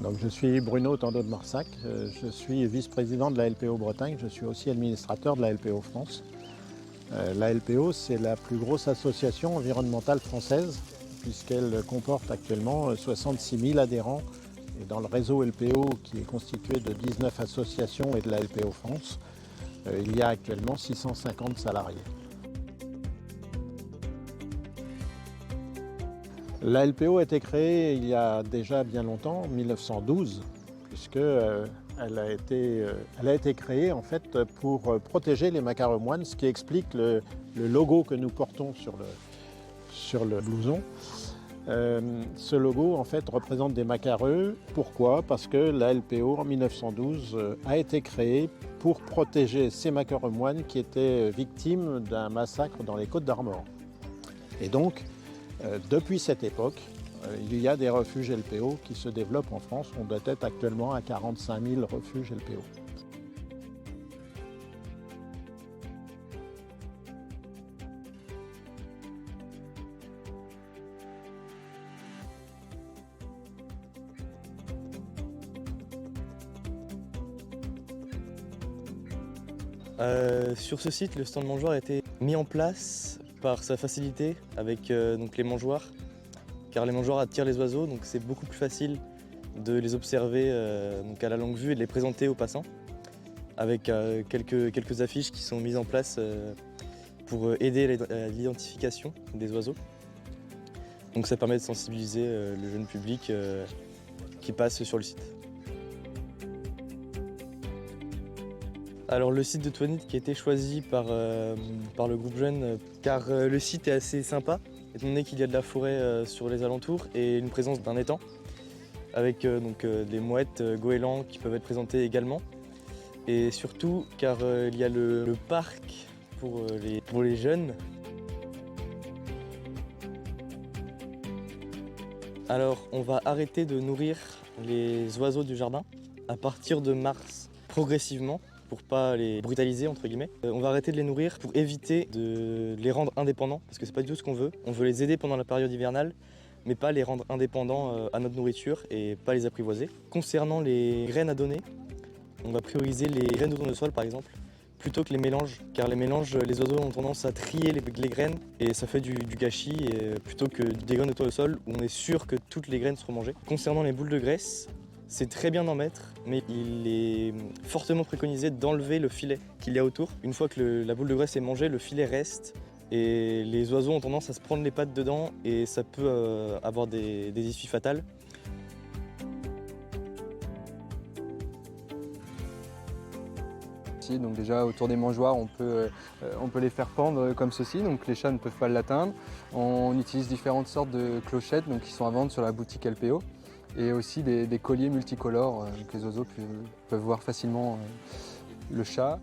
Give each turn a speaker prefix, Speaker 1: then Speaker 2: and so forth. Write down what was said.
Speaker 1: Donc, je suis Bruno Tandeau de Marsac, je suis vice-président de la LPO Bretagne, je suis aussi administrateur de la LPO France. La LPO, c'est la plus grosse association environnementale française, puisqu'elle comporte actuellement 66 000 adhérents. Et dans le réseau LPO, qui est constitué de 19 associations et de la LPO France, il y a actuellement 650 salariés. La LPO a été créée il y a déjà bien longtemps, en 1912, puisque elle a été créée en fait pour protéger les macareux moines, ce qui explique le logo que nous portons sur le blouson. Ce logo en fait représente des macareux. Pourquoi? Parce que la LPO en 1912 a été créée pour protéger ces macareux moines qui étaient victimes d'un massacre dans les Côtes-d'Armor. Et donc, depuis cette époque, il y a des refuges LPO qui se développent en France. On doit être actuellement à 45 000 refuges LPO.
Speaker 2: Sur ce site, le stand mangeoire a été mis en place par sa facilité avec donc les mangeoires, car les mangeoires attirent les oiseaux, donc c'est beaucoup plus facile de les observer donc à la longue vue et de les présenter aux passants, avec quelques affiches qui sont mises en place pour aider à l'identification des oiseaux. Donc ça permet de sensibiliser le jeune public qui passe sur le site. Alors le site de Toinette qui a été choisi par le groupe jeune car le site est assez sympa, étant donné qu'il y a de la forêt sur les alentours et une présence d'un étang, avec des mouettes goélands qui peuvent être présentés également. Et surtout car il y a le parc pour les jeunes. Alors on va arrêter de nourrir les oiseaux du jardin à partir de mars, progressivement, pour pas les brutaliser entre guillemets. On va arrêter de les nourrir pour éviter de les rendre indépendants, parce que c'est pas du tout ce qu'on veut. On veut les aider pendant la période hivernale, mais pas les rendre indépendants à notre nourriture et pas les apprivoiser. Concernant les graines à donner, on va prioriser les graines de tournesol par exemple, plutôt que les mélanges, car les mélanges, les oiseaux ont tendance à trier les graines et ça fait du gâchis, plutôt que des graines de tournesol où on est sûr que toutes les graines seront mangées. Concernant les boules de graisse, c'est très bien d'en mettre, mais il est fortement préconisé d'enlever le filet qu'il y a autour. Une fois que la boule de graisse est mangée, le filet reste et les oiseaux ont tendance à se prendre les pattes dedans et ça peut avoir des issues fatales.
Speaker 3: Donc déjà autour des mangeoires on peut les faire pendre comme ceci, donc les chats ne peuvent pas l'atteindre. On utilise différentes sortes de clochettes donc, qui sont à vendre sur la boutique LPO et aussi des colliers multicolores que les oiseaux peuvent voir facilement le chat.